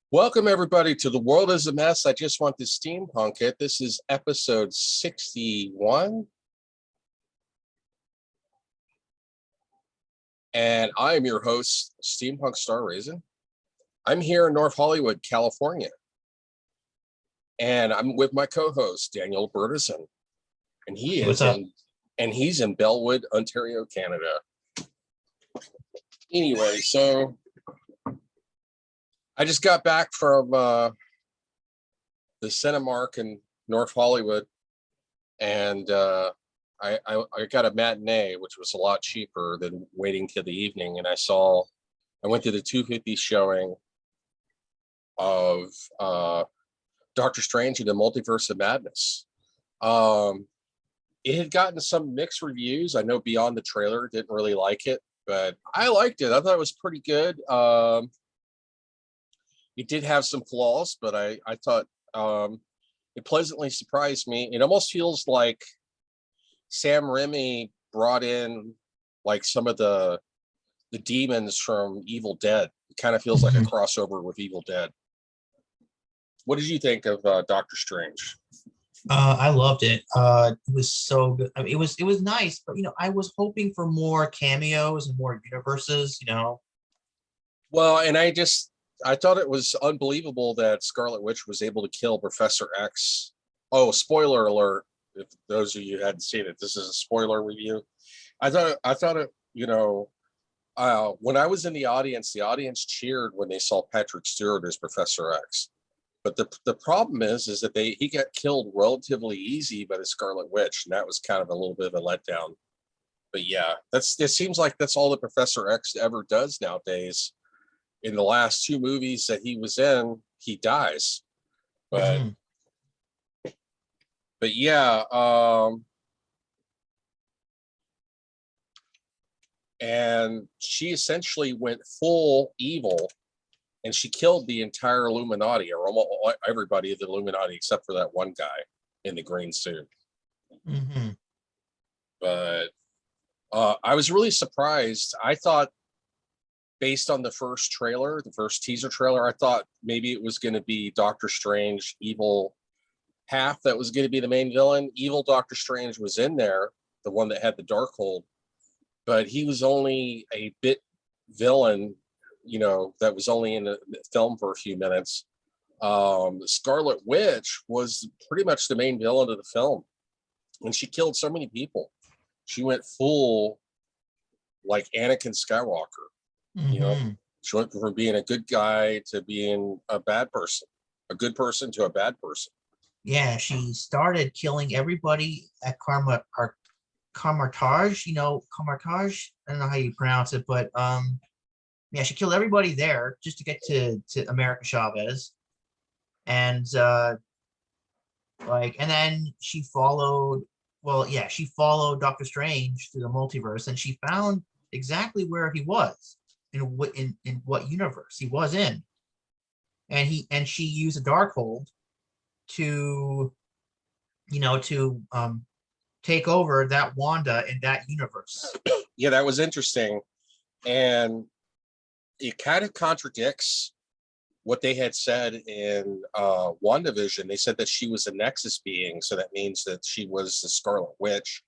Welcome, everybody, to The World is a Mess. I just want to steampunk it. This is episode 61. And I am your host, Steampunk Star Raisin. I'm here in North Hollywood, California. And I'm with my co-host, Daniel Bertison. And he's in Bellwood, Ontario, Canada. Anyway, so I just got back from the Cinemark in North Hollywood, and I got a matinee, which was a lot cheaper than waiting till the evening. And I went to the 250 showing of Doctor Strange and the Multiverse of Madness. It had gotten some mixed reviews. I know Beyond the Trailer didn't really like it, but I liked it. I thought it was pretty good. It did have some flaws, but I thought it pleasantly surprised me. It almost feels like Sam Raimi brought in like some of the demons from Evil Dead. It kind of feels like a crossover with Evil Dead. What did you think of Doctor Strange? I loved it. It was so good. I mean, it was nice, but I was hoping for more cameos and more universes. Well, and I thought it was unbelievable that Scarlet Witch was able to kill Professor X. Oh, spoiler alert! If those of you hadn't seen it, this is a spoiler review. I thought it. When I was in the audience cheered when they saw Patrick Stewart as Professor X. But the problem is that he got killed relatively easy by the Scarlet Witch, and that was kind of a little bit of a letdown. But yeah, it seems like that's all that Professor X ever does nowadays. In the last two movies that he was in, he dies. But yeah, and she essentially went full evil, and she killed the entire Illuminati, or almost everybody of the Illuminati except for that one guy in the green suit. But I was really surprised. I thought, based on the first teaser trailer, I thought maybe it was going to be Doctor Strange evil half that was going to be the main villain. Evil Doctor Strange was in there, the one that had the Darkhold, but he was only a bit villain, that was only in the film for a few minutes. Scarlet Witch was pretty much the main villain of the film, and she killed so many people. She went full like Anakin Skywalker. She went from being a good guy to being a bad person, a good person to a bad person. Yeah, she started killing everybody at Carmartage. Carmartage. I don't know how you pronounce it, but yeah, she killed everybody there just to get to America Chavez, and and then she followed. Well, yeah, she followed Doctor Strange through the multiverse, and she found exactly where he was. In what universe he was in, and she used a Darkhold to take over that Wanda in that universe. Yeah, that was interesting, and it kind of contradicts what they had said in WandaVision. They said that she was a Nexus being, so that means that she was the Scarlet Witch,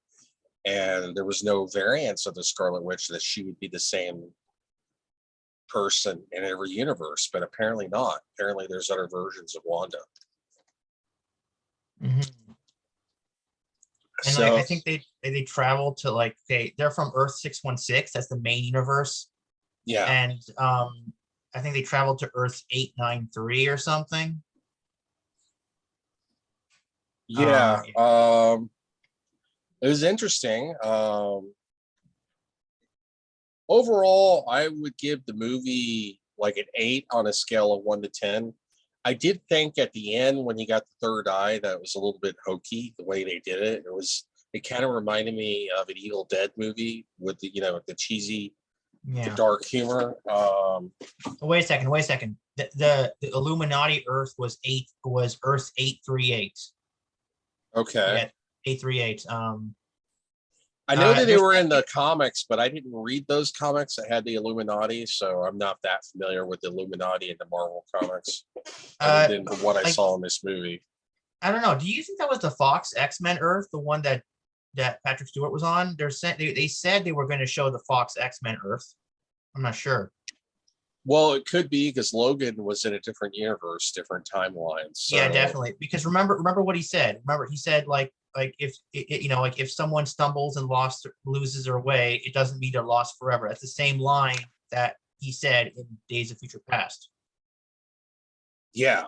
and there was no variance of the Scarlet Witch, that she would be the same person in every universe, but apparently not. Apparently there's other versions of Wanda. And so, I think they traveled to they're from Earth 616. That's the main universe. Yeah. And I think they traveled to Earth 893 or something. Yeah. It was interesting. Overall, I would give the movie like an 8 on a scale of 1 to 10. I did think at the end when he got the third eye that was a little bit hokey the way they did it. It kind of reminded me of an Evil Dead movie with the cheesy, the dark humor. Wait a second. The Illuminati Earth was Earth 838. Okay. Yeah, 838. I know that they There's were in the comics, but I didn't read those comics that had the Illuminati, so I'm not that familiar with the Illuminati in the Marvel comics, other than what I like saw in this movie. I don't know. Do you think that was the Fox X-Men Earth, the one that Patrick Stewart was on? They said they were going to show the Fox X-Men Earth. I'm not sure. Well, it could be because Logan was in a different universe, different timeline. Yeah, So definitely. Because remember what he said. Remember he said like if like if someone stumbles and loses their way, it doesn't mean they're lost forever. That's the same line that he said in Days of Future Past. yeah,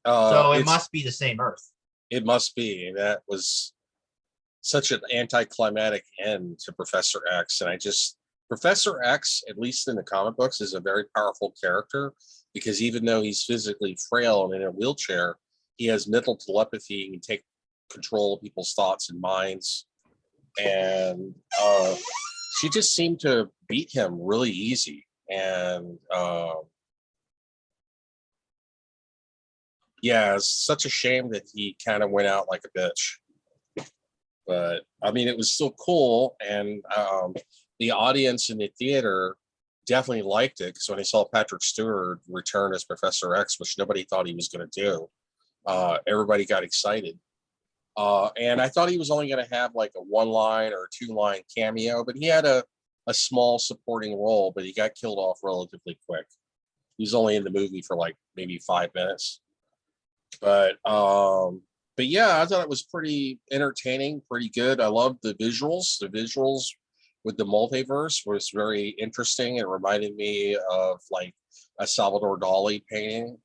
So it it's must be the same Earth. it must be. That was such an anticlimactic end to Professor X. And Professor X, at least in the comic books, is a very powerful character because even though he's physically frail and in a wheelchair, he has mental telepathy and can take control of people's thoughts and minds. And she just seemed to beat him really easy. And yeah, it's such a shame that he kind of went out like a bitch. But I mean, it was still cool, and the audience in the theater definitely liked it because when they saw Patrick Stewart return as Professor X, which nobody thought he was going to do, everybody got excited. And I thought he was only going to have like a 1-line or 2-line cameo, but he had a small supporting role, but he got killed off relatively quick. He was only in the movie for like maybe 5 minutes. But yeah, I thought it was pretty entertaining, pretty good. I loved the visuals. The visuals with the multiverse was very interesting. It reminded me of like a Salvador Dali painting,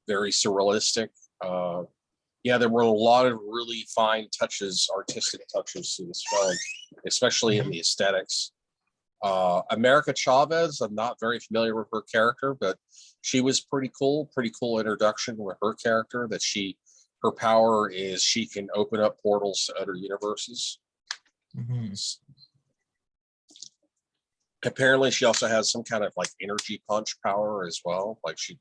very surrealistic. Yeah, there were a lot of really fine touches, artistic touches to this film, especially in the aesthetics. America Chavez, I'm not very familiar with her character, but she was pretty cool introduction with her character that her power is she can open up portals to other universes. Mm-hmm. Apparently she also has some kind of like energy punch power as well. Like she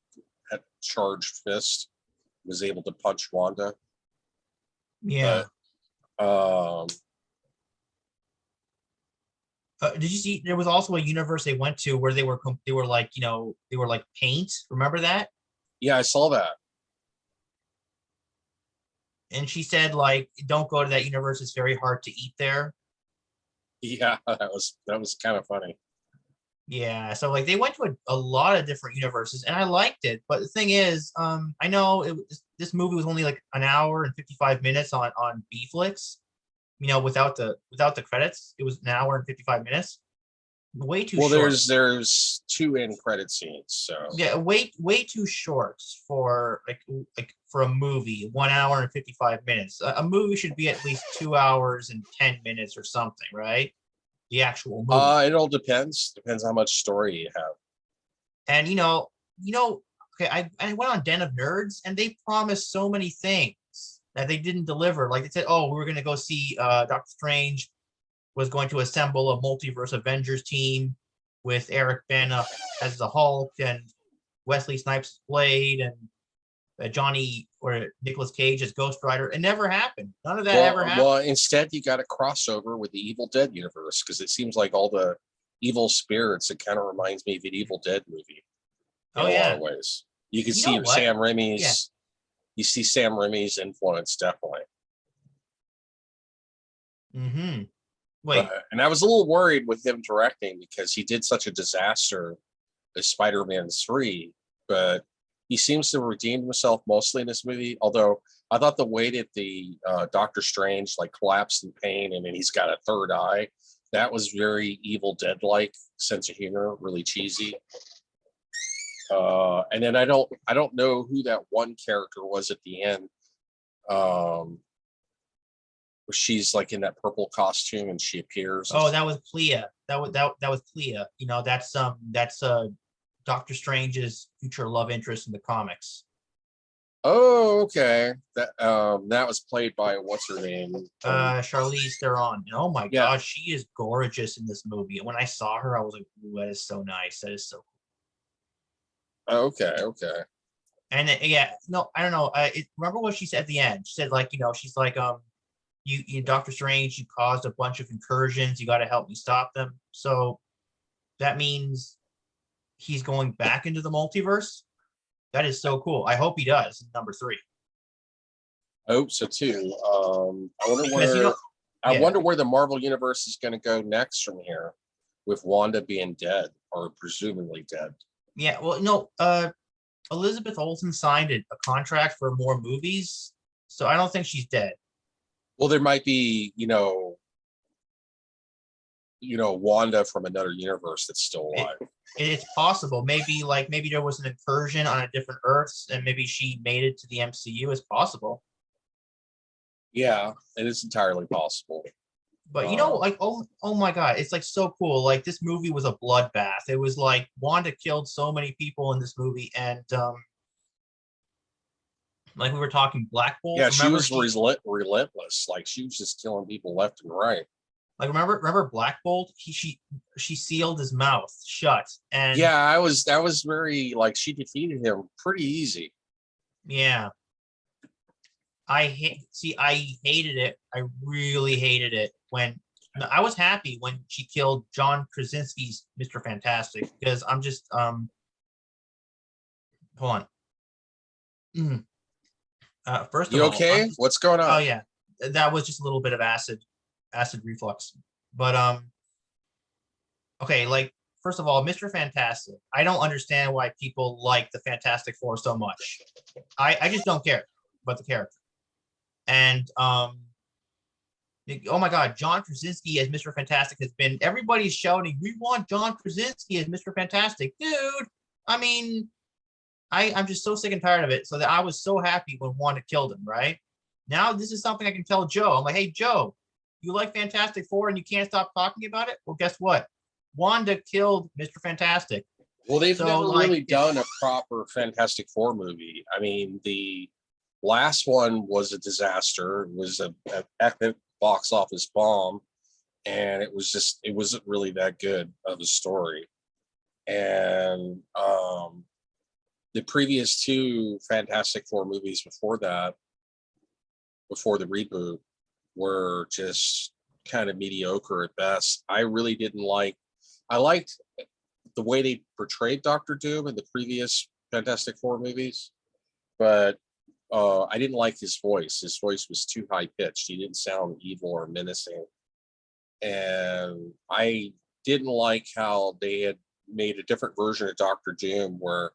had charged fist, was able to punch Wanda. Yeah. But Did you see there was also a universe they went to where they were like, they were like paint. Remember that? yeah, I saw that. And she said like, don't go to that universe. It's very hard to eat there. Yeah, that was kind of funny. Yeah, so like they went to a lot of different universes, and I liked it. But the thing is, I know this movie was only like an hour and 55 minutes on Bflix. Without the credits, it was an hour and 55 minutes. Way too Well, short. there's 2 end credit scenes, so Yeah, way too short for like for a movie. 1 hour and 55 minutes. A movie should be at least 2 hours and 10 minutes or something, right? The actual movie. it all depends how much story you have. And okay, I went on Den of Nerds and they promised so many things that they didn't deliver. Like they said, oh, we were gonna go see Doctor Strange was going to assemble a multiverse Avengers team with Eric Bana as the Hulk and Wesley Snipes as Blade and Johnny or Nicolas Cage as Ghost Rider. It never happened. None of that ever happened. Well, instead you got a crossover with the Evil Dead universe because it seems like all the evil spirits. It kind of reminds me of an Evil Dead movie in Oh a lot yeah. of ways. You can You see know what? Sam Raimi's. Yeah. You see Sam Raimi's influence definitely. Mm-hmm. Wait. And I was a little worried with him directing because he did such a disaster as Spider-Man 3, but he seems to redeem himself mostly in this movie. Although I thought the way that the Doctor Strange like collapsed in pain and then he's got a third eye, that was very Evil Dead-like sense of humor, really cheesy. And then I don't know who that one character was at the end. She's like in that purple costume and she appears. Oh, that was Clea. That was Clea. That's Doctor Strange's future love interest in the comics. Oh, okay. That was played by what's her name? Charlize Theron. And oh my Yeah. God, she is gorgeous in this movie. And when I saw her, I was like, ooh, that is so nice. That is so cool. Okay. And yeah, no, I don't know. Remember what she said at the end? She said like, she's like, you Doctor Strange, you caused a bunch of incursions. You got to help me stop them. So that means he's going back into the multiverse. That is so cool. I hope he does in number 3. I hope so too. I wonder Because where I yeah. wonder where the Marvel universe is going to go next from here, with Wanda being dead or presumably dead. Yeah, well, no, Elizabeth Olsen signed a contract for more movies, so I don't think she's dead. Well, there might be, Wanda from another universe that's still alive. It's possible. Maybe there was an incursion on a different Earths, and maybe she made it to the MCU. It's possible. Yeah, it is entirely possible. But like, oh my God, it's like so cool. Like, this movie was a bloodbath. It was like Wanda killed so many people in this movie, and like we were talking Black Bolt. Yeah, she was relentless. Like, she was just killing people left and right. Like, remember Black Bolt? She sealed his mouth shut, and yeah, that was very, like, she defeated him pretty easy. yeah. I hated it. I really hated it when I was happy when she killed John Krasinski's Mr. Fantastic, because I'm just hold on. First of You all, okay? What's going on? oh yeah, that was just a little bit of acid reflux. But okay, like, first of all, Mr. Fantastic. I don't understand why people like the Fantastic Four so much. I just don't care about the character. And oh my God, John Krasinski as Mr. Fantastic has been, everybody's shouting, we want John Krasinski as Mr. Fantastic. Dude, I mean, I'm just so sick and tired of it. So that I was so happy when Wanda killed him, right? Now this is something I can tell Joe. I'm like, hey, Joe, you like Fantastic Four and you can't stop talking about it? Well, guess what? Wanda killed Mr. Fantastic. Well, they've never really done a proper Fantastic Four movie. I mean, the last one was a disaster. It was an epic box office bomb, and it wasn't really that good of a story. And the previous 2 Fantastic Four movies before that, before the reboot, were just kind of mediocre at best. I liked the way they portrayed Doctor Doom in the previous Fantastic Four movies, but I didn't like his voice. His voice was too high pitched. He didn't sound evil or menacing. And I didn't like how they had made a different version of Doctor Doom where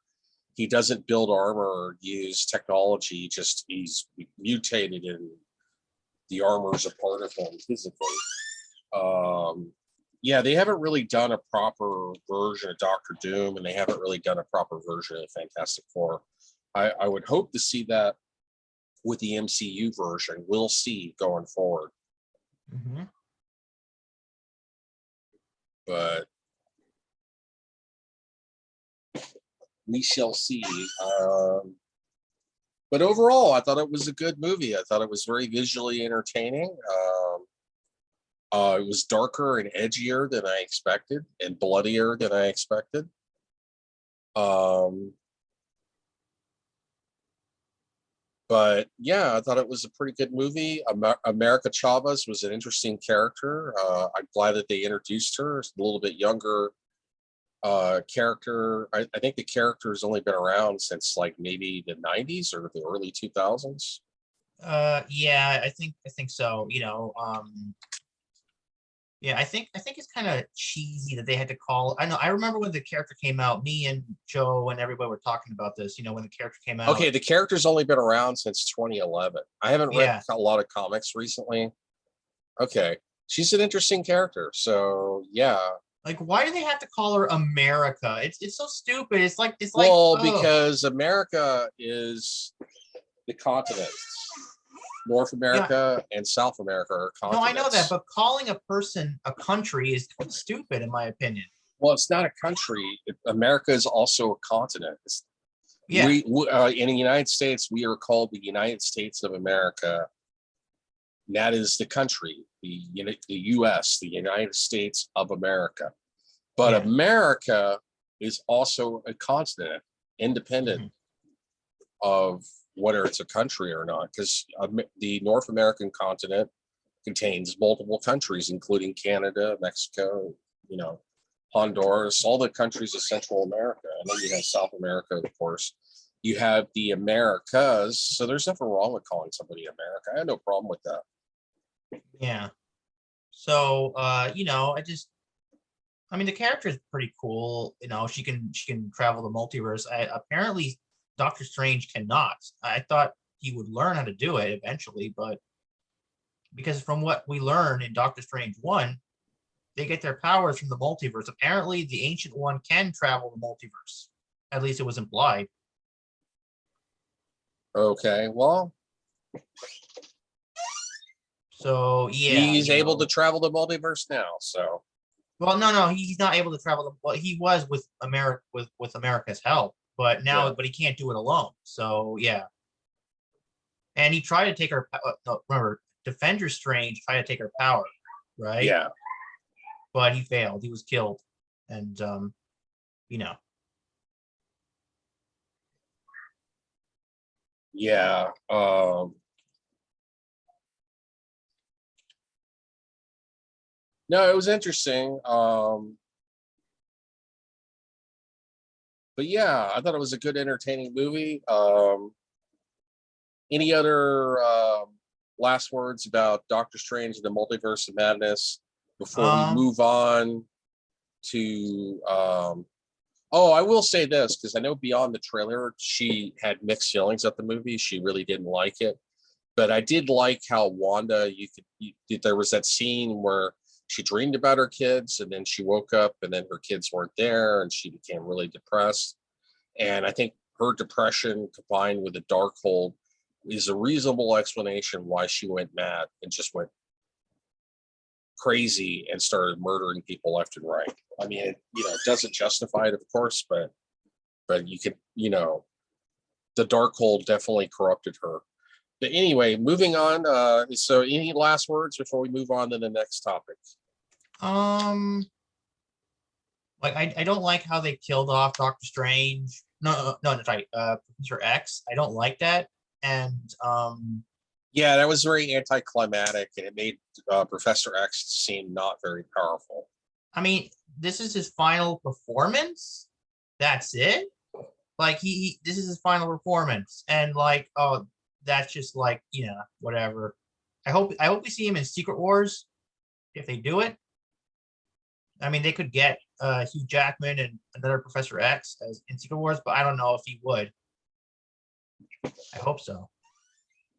he doesn't build armor or use technology, just he's mutated and the armor is a part of him physically. Yeah, they haven't really done a proper version of Doctor Doom, and they haven't really done a proper version of Fantastic Four. I would hope to see that with the MCU version. We'll see going forward. Mm-hmm. But we shall see. But overall, I thought it was a good movie. I thought it was very visually entertaining. It was darker and edgier than I expected, and bloodier than I expected. But yeah, I thought it was a pretty good movie. America Chavez was an interesting character. I'm glad that they introduced her. It's a little bit younger character. I think the character has only been around since like maybe the 90s or the early 2000s. Yeah, I think so. Yeah, I think it's kind of cheesy that they had to call. I know. I remember when the character came out. Me and Joe and everybody were talking about this. When the character came out. Okay, the character's only been around since 2011. I haven't read a lot of comics recently. Okay, she's an interesting character. So yeah. Like, why do they have to call her America? It's so stupid. It's like because America is the continent. North America and South America are continents. No, I know that, but calling a person a country is stupid, in my opinion. Well, it's not a country. America is also a continent. Yeah. We in the United States, we are called the United States of America. And that is the country, the U.S., the United States of America. But America is also a continent, independent of whether it's a country or not, because the North American continent contains multiple countries, including Canada, Mexico, you know, Honduras, all the countries of Central America. And then you have South America, of course. You have the Americas. So there's nothing wrong with calling somebody America. I had no problem with that. Yeah. So you know, I mean the character is pretty cool. You know, she can travel the multiverse. Apparently Doctor Strange cannot. I thought he would learn how to do it eventually, but because from what we learn in Doctor Strange 1, they get their powers from the multiverse. Apparently the Ancient One can travel the multiverse. At least it was implied. Okay, well, So yeah, he's you able know. to travel the multiverse now. So Well, no, he's not able to travel. Well, he was with America's help, but now, yeah, but he can't do it alone. So yeah, and he tried to take her. No, remember, Defender Strange tried to take her power, right? yeah, But he failed. He was killed, and you know, yeah. No, it was interesting. But yeah, I thought it was a good, entertaining movie. Any other last words about Doctor Strange and the Multiverse of Madness before we um, move on to? Oh, I will say this because I know beyond the trailer, she had mixed feelings at the movie. She really didn't like it, but I did like how Wanda. There was that scene where she dreamed about her kids, and then she woke up, and then her kids weren't there, and she became really depressed. And I think her depression combined with the dark hold is a reasonable explanation why she went mad and just went crazy and started murdering people left and right. I mean, it doesn't justify it, of course, but you can, the dark hold definitely corrupted her. But anyway, moving on. So any last words before we move on to the next topic? um, like I don't like how they killed off Doctor Strange. No, sorry, Professor X. I don't like that, and Yeah, that was very anticlimactic, and it made Professor X seem not very powerful. I mean, this is his final performance. That's it. Like this is his final performance, and like, oh, that's just like, whatever. I hope we see him in Secret Wars if they do it. I mean, they could get Hugh Jackman and another Professor X as in Secret Wars, but I don't know if he would. I hope so.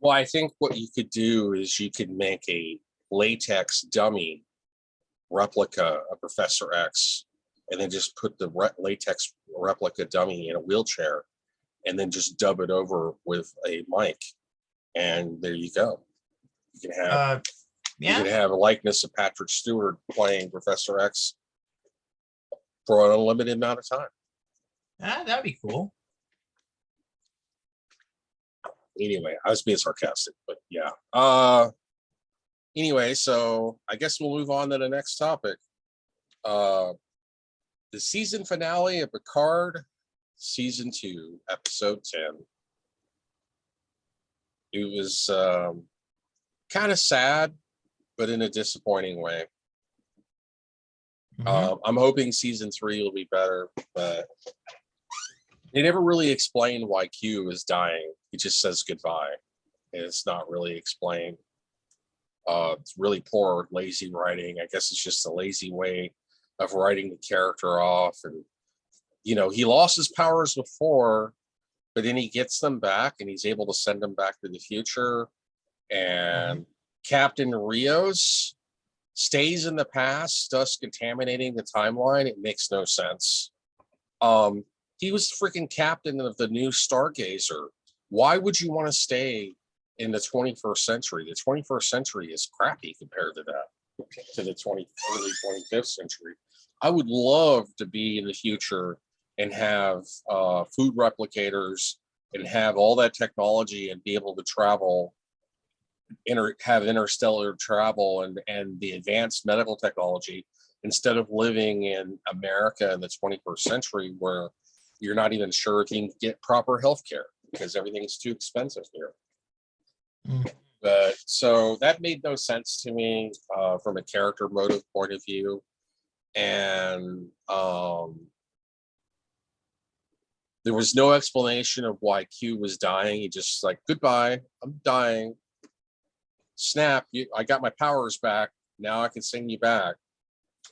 Well, I think what you could do is you could make a latex dummy replica of Professor X, and then just put the latex replica dummy in a wheelchair, and then just dub it over with a mic, and there you go. You can have Yeah, a likeness of Patrick Stewart playing Professor X for an unlimited amount of time. that'd be cool. Anyway, I was being sarcastic, but yeah. Anyway, so I guess we'll move on to the next topic. The season finale of Picard, season 2, episode 10. It was kind of sad, but in a disappointing way. I'm hoping season 3 will be better, but they never really explain why Q is dying. He just says goodbye, and it's not really explained. It's really poor, lazy writing. I guess it's just a lazy way of writing the character off. And, he lost his powers before, but then he gets them back and he's able to send them back to the future. And Captain Rios stays in the past, thus contaminating the timeline. It makes no sense. He was freaking captain of the new Stargazer. Why would you want to stay in the 21st century? The 21st century is crappy compared to that, to the early 25th century. I would love to be in the future and have food replicators and have all that technology and be able to travel, have interstellar travel and the advanced medical technology, instead of living in America in the 21st century where you're not even sure if you can get proper health care because everything's too expensive here. But so that made no sense to me from a character motive point of view. And there was no explanation of why Q was dying. He just like, goodbye, I'm dying. Snap, I got my powers back. Now I can sing you back.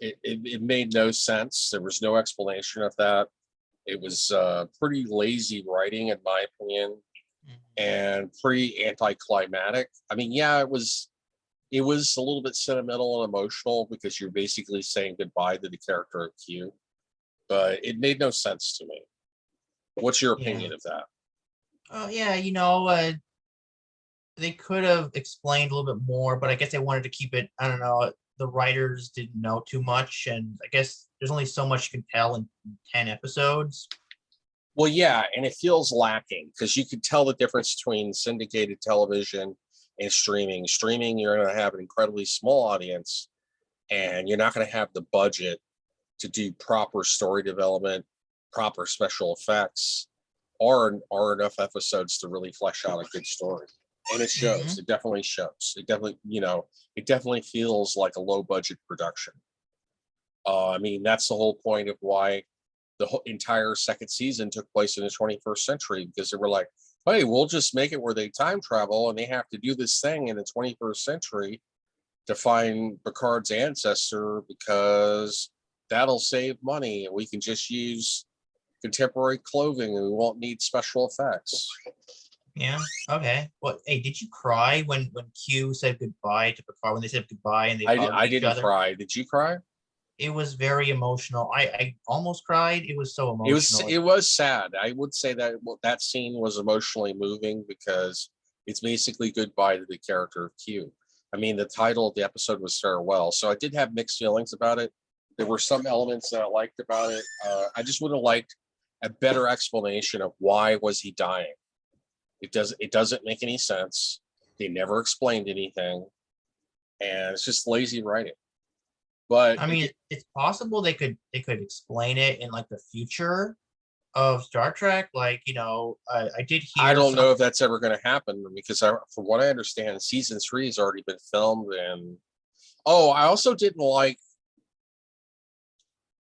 It made no sense. There was no explanation of that. It was pretty lazy writing, in my opinion, and pretty anticlimactic. I mean, yeah, it was a little bit sentimental and emotional because you're basically saying goodbye to the character of Q, but it made no sense to me. What's your opinion of that? Yeah, they could have explained a little bit more, but I guess they wanted to keep it. I don't know. The writers didn't know too much, and I guess there's only so much you can tell in 10 episodes. Well, yeah, and it feels lacking because you could tell the difference between syndicated television and streaming. Streaming, you're going to have an incredibly small audience, and you're not going to have the budget to do proper story development, proper special effects, or enough episodes to really flesh out a good story. And it shows. It definitely shows. It definitely feels like a low budget production. I mean, that's the whole point of why the whole entire second season took place in the 21st century, because they were like, hey, we'll just make it where they time travel and they have to do this thing in the 21st century to find Picard's ancestor, because that'll save money and we can just use contemporary clothing and we won't need special effects. Yeah. Okay. Well, hey, did you cry when Q said goodbye to Picard, when they said goodbye and they hugged I each didn't other? cry. Did you cry? It was very emotional. I almost cried. It was so emotional. It was sad. I would say that that scene was emotionally moving because it's basically goodbye to the character of Q. I mean, the title of the episode was Farewell, so I did have mixed feelings about it. There were some elements that I liked about it. I just would have liked a better explanation of why was he dying. It doesn't make any sense. They never explained anything, and it's just lazy writing. But I mean, it's possible they could explain it in like the future of Star Trek. Like, I did hear. I don't know if that's ever going to happen because, from what I understand, season 3 has already been filmed. And I also didn't like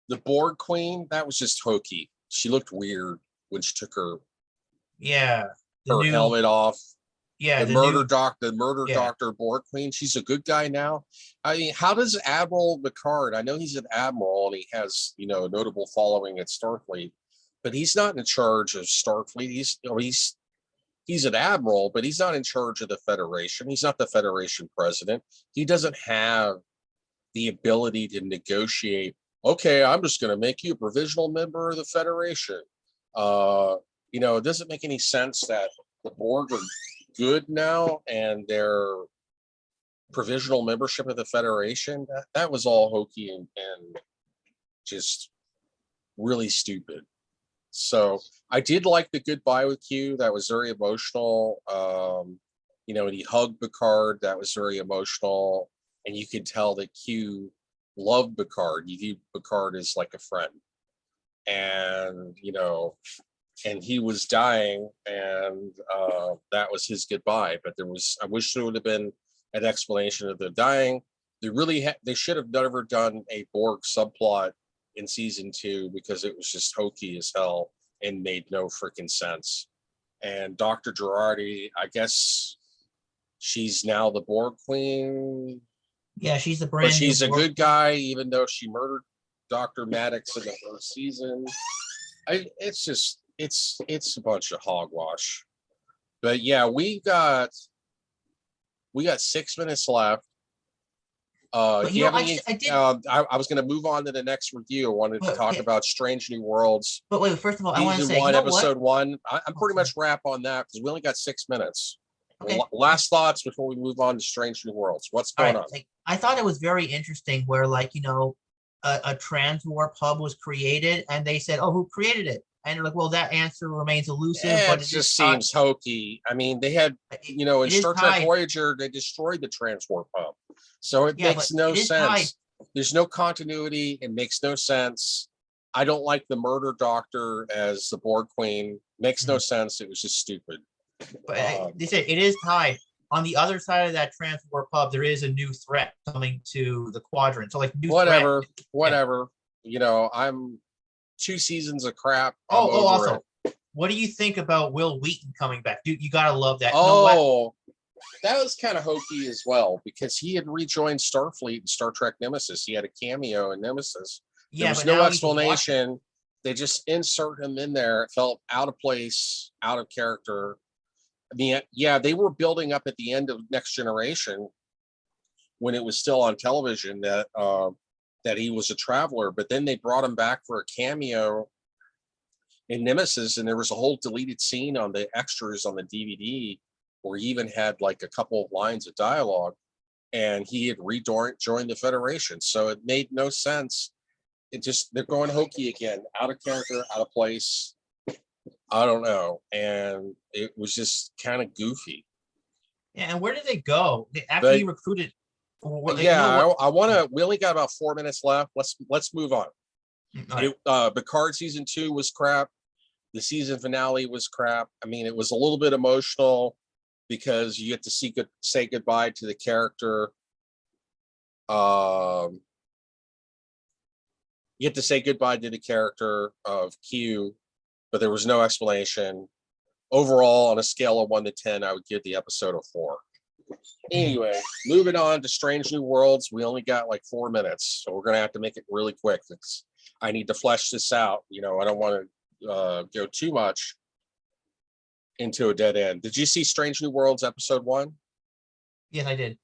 the Borg Queen. That was just hokey. She looked weird when she took her helmet off. Yeah, the murder doctor Borg Queen. She's a good guy now. I mean, how does Admiral Picard? I know he's an admiral and he has a notable following at Starfleet, but he's not in charge of Starfleet. He's an admiral, but he's not in charge of the Federation. He's not the Federation president. He doesn't have the ability to negotiate. Okay, I'm just going to make you a provisional member of the Federation. It doesn't make any sense that the Borg are good now and their provisional membership of the Federation. That was all hokey and just really stupid. So I did like the goodbye with Q. That was very emotional. And he hugged Picard. That was very emotional. And you could tell that Q loved Picard. He viewed Picard as like a friend. And, and he was dying, and that was his goodbye. But I wish there would have been an explanation of the dying. They should have never done a Borg subplot in season 2 because it was just hokey as hell and made no freaking sense. And Dr. Girardi, I guess she's now the Borg Queen. Yeah, she's the brand. But she's a good guy, even though she murdered Dr. Maddox in the first season. It's a bunch of hogwash. But yeah, we got 6 minutes left. I was going to move on to the next review. I wanted to talk about Strange New Worlds. But wait, first of all, I want to say, episode 1. I'm pretty much wrap on that because we only got 6 minutes. Okay. Last thoughts before we move on to Strange New Worlds. What's going on? I thought it was very interesting where, a transwarp hub was created, and they said, "Oh, who created it?" And they're like, "Well, that answer remains elusive." But it just seems hokey. I mean, they had, in Star Trek Voyager, they destroyed the transwarp hub, so it makes no sense. There's no continuity. It makes no sense. I don't like the murder doctor as the Borg Queen. Makes no sense. It was just stupid. But they said it is tied. on the other side of that transport pub, there is a new threat coming to the quadrant. So like new threat. Whatever, Yeah. whatever. You know, I'm 2 seasons of crap. I'm Oh, over also, it. what do you think about Will Wheaton coming back? Dude, you gotta love that. You know what? Oh, that was kind of hokey as well because he had rejoined Starfleet and Star Trek Nemesis. He had a cameo in Nemesis. There Yeah, was but no now he's a watcher. explanation. They just insert him in there. It felt out of place, out of character. I mean, yeah, they were building up at the end of Next Generation when it was still on television that he was a traveler, but then they brought him back for a cameo in Nemesis, and there was a whole deleted scene on the extras on the DVD where he even had like a couple of lines of dialogue, and he had rejoined the Federation. So it made no sense. It just, they're going hokey again, out of character, out of place. I don't know. And it was just kind of goofy. Yeah, and where did they go after But he recruited? yeah, I want to, we only got about 4 minutes left. Let's move on. Right. Picard season 2 was crap. The season finale was crap. I mean, it was a little bit emotional because you get to say goodbye to the character. You get to say goodbye to the character of Q, but there was no explanation. Overall, on a scale of 1 to 10, I would give the episode a 4. Anyway, moving on to Strange New Worlds. We only got like 4 minutes, so we're going to have to make it really quick because I need to flesh this out. You know, I don't want to go too much into a dead end. Did you see Strange New Worlds episode 1? Yes, I did.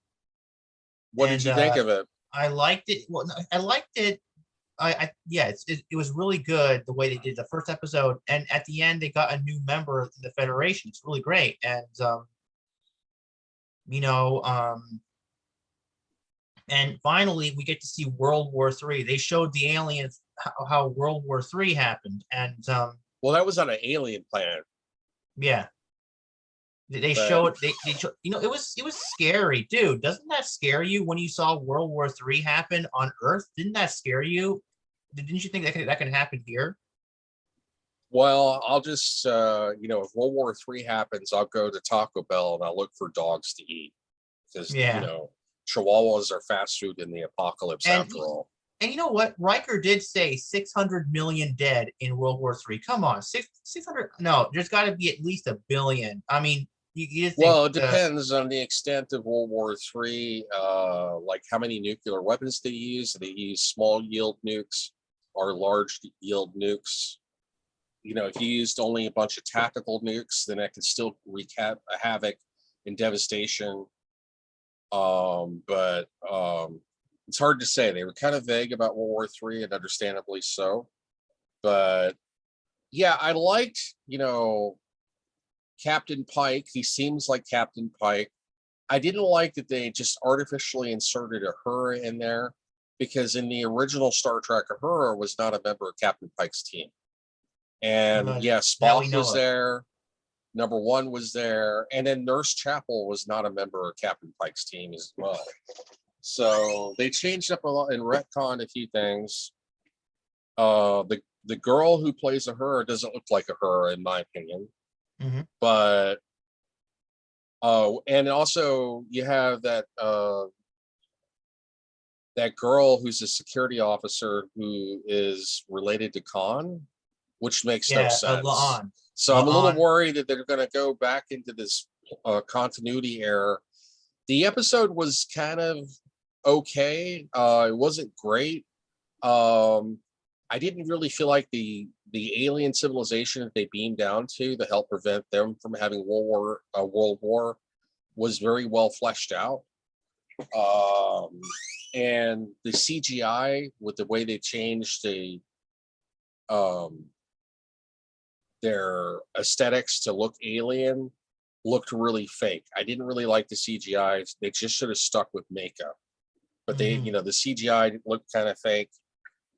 What did you think of it? I liked it. Well, I liked it. Yeah, it was really good the way they did the first episode, and at the end they got a new member of the Federation. It's really great, and you know, and finally we get to see World War III. They showed the aliens how World War III happened, and well, that was on an alien planet. yeah, they showed they showed, you know, it was scary, dude. Doesn't that scare you when you saw World War III happen on Earth? Didn't that scare you? Didn't you think that can happen here? Well, I'll just you know, if World War III happens, I'll go to Taco Bell and I'll look for dogs to eat because you know, Chihuahuas are fast food in the apocalypse after all. And you know what? Riker did say 600 million dead in World War III. Come on, 600? No, there's got to be at least a billion. I mean, you think, well, it depends on the extent of World War III, like how many nuclear weapons they use. They use small yield nukes or large yield nukes. You know, if you used only a bunch of tactical nukes, then that could still wreak havoc and devastation. But it's hard to say. They were kind of vague about World War III, and understandably so. But yeah, I liked, you know, Captain Pike. He seems like Captain Pike. I didn't like that they just artificially inserted a Uhura in there, because in the original Star Trek, Uhura was not a member of Captain Pike's team. And yeah, Spock was there. Number 1 was there. And then Nurse Chapel was not a member of Captain Pike's team as well. So they changed up a lot and retconned a few things. The girl who plays Uhura doesn't look like Uhura, in my opinion. Mm-hmm. But and also you have that that girl who's a security officer who is related to Khan, which makes no sense. So I'm a little worried that they're going to go back into this continuity error. The episode was kind of okay. It wasn't great. I didn't really feel like the alien civilization that they beamed down to help prevent them from having world war was very well fleshed out. And the CGI with the way they changed their aesthetics to look alien looked really fake. I didn't really like the CGI. They just should have stuck with makeup. But they, you know, the CGI looked kind of fake.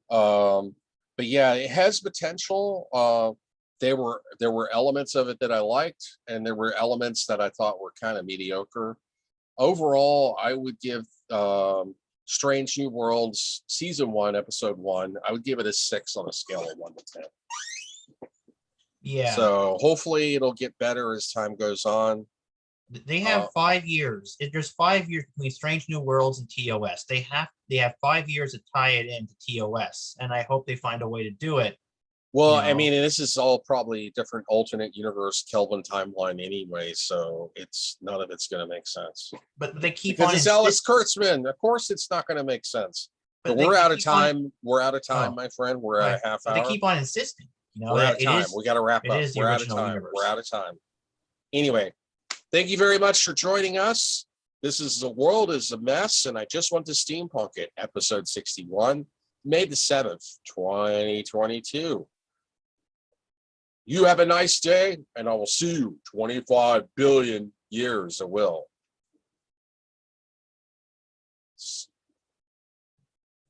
But yeah, it has potential. There were elements of it that I liked, and there were elements that I thought were kind of mediocre. Overall, I would give Strange New Worlds season 1, episode 1, I would give it a 6 on a scale of 1 to 10. Yeah. So hopefully it'll get better as time goes on. They have 5 years. There's 5 years between Strange New Worlds and TOS. They have 5 years to tie it into TOS, and I hope they find a way to do it. Well, You I know. mean, this is all probably different alternate universe Kelvin timeline anyway, so it's none of it's going to make sense. But they keep Because on it's Alex Kurtzman. Of course, it's not going to make sense. But we're out of time. We're out of time, my friend. We're at a half hour. They keep on insisting. You know, we're out of it time. is. We got to wrap It up. is the We're out of original time. universe. We're out of time. Anyway, thank you very much for joining us. This is The World is a Mess, and I just want to steampunk it, episode 61, May the 7th, 2022. You have a nice day, and I will see you 25 billion years, I will.